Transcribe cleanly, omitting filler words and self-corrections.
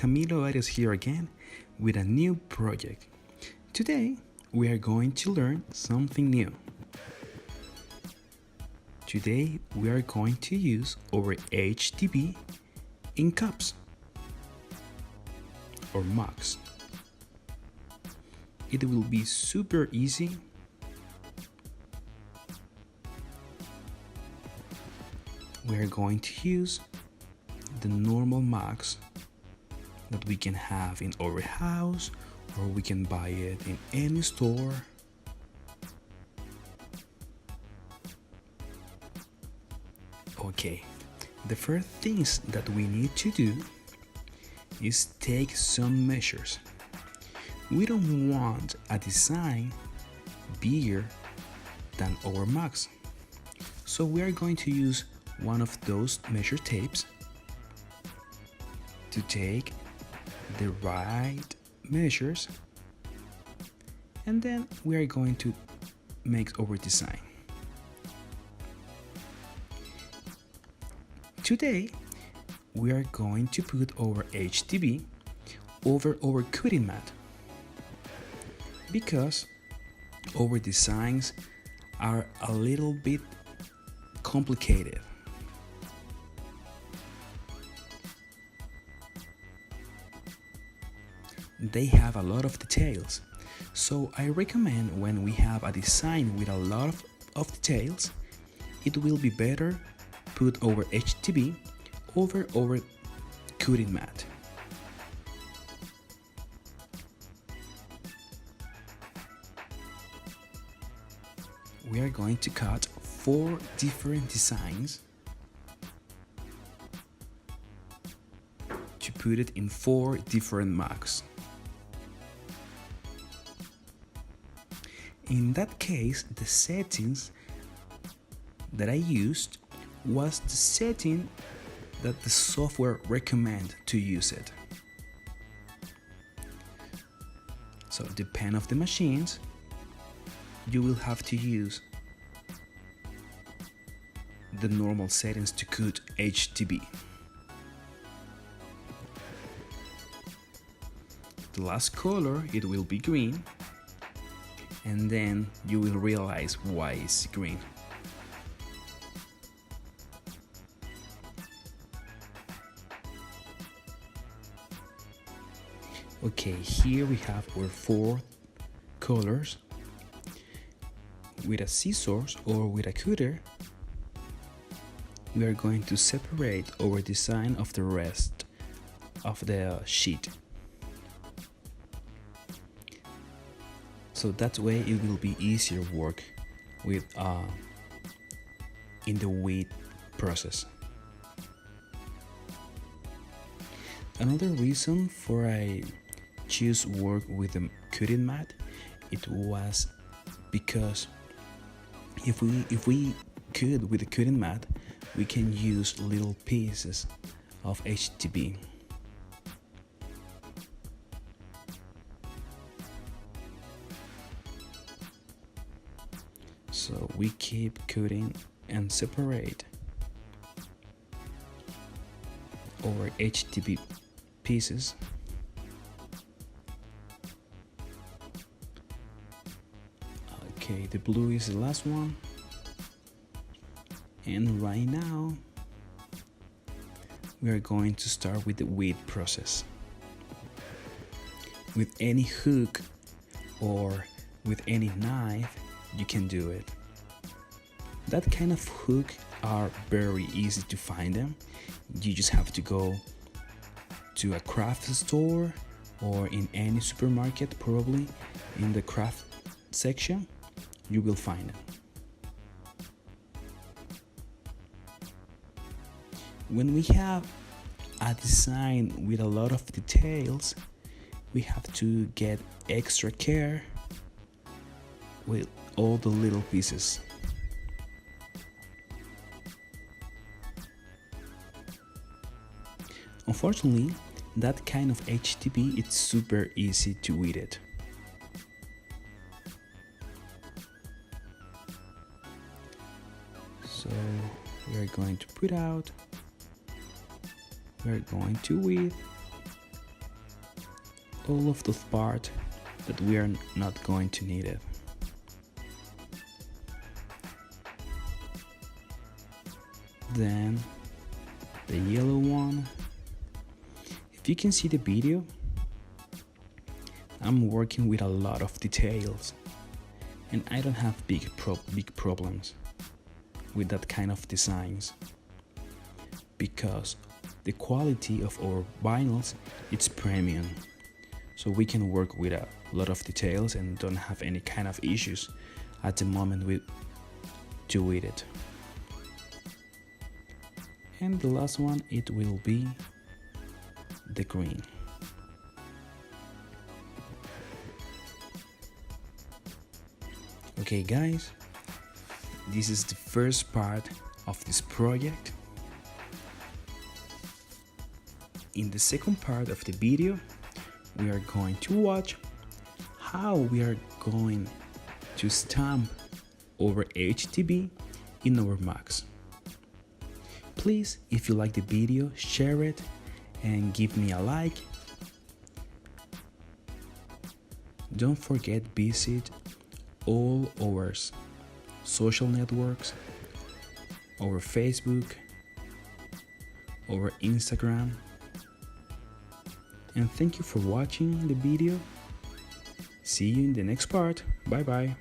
Camilo Arias here again with a new project. Today we are going to learn something new. Today we are going to use our HTB in cups or mugs. It will be super easy. We are going to use the normal mugs that we can have in our house, or we can buy it in any store. Okay, the first things that we need to do is take some measures. We don't want a design bigger than our mugs, so we are going to use one of those measure tapes to take the right measures, and then we are going to make our design. Today we are going to put our HTB over our cutting mat because our designs are a little bit complicated. They have a lot of details, so I recommend when we have a design with a lot of details, it will be better put our HTB over our cutting mat. We are going to cut 4 different designs to put it in 4 different mugs. In that case, the settings that I used was the setting that the software recommend to use it. So depend of the machines, you will have to use the normal settings to cut HTB. The last color, it will be green, and then you will realize why it's green. Okay, here we have our 4 colors. With a scissors or with a cutter, we are going to separate our design of the rest of the sheet. So that way it will be easier work with in the weed process. Another reason for I choose work with the cutting mat, it was because if we cut with the cutting mat, we can use little pieces of HTB. So we keep cutting and separate our HTB pieces. Okay, the blue is the last one. And right now we are going to start with the weed process. With any hook or with any knife, you can do it. That kind of hook are very easy to find them. You just have to go to a craft store or in any supermarket, probably in the craft section, you will find them. When we have a design with a lot of details, we have to get extra care with all the little pieces. Unfortunately, that kind of HTB, it's super easy to weed it. So we're going to put out, we're going to weed, all of those parts that we are not going to need it. Then the yellow one. If you can see the video, I'm working with a lot of details, and I don't have big problems with that kind of designs, because the quality of our vinyls, it's premium, so we can work with a lot of details and don't have any kind of issues at the moment with it. And the last one, it will be the green. Okay guys, this is the first part of this project. In the second part of the video, we are going to watch how we are going to stamp over HTB in our Macs. Please, if you like the video, share it and give me a like. Don't forget visit all our social networks, our Facebook, our Instagram. And thank you for watching the video. See you in the next part. Bye bye.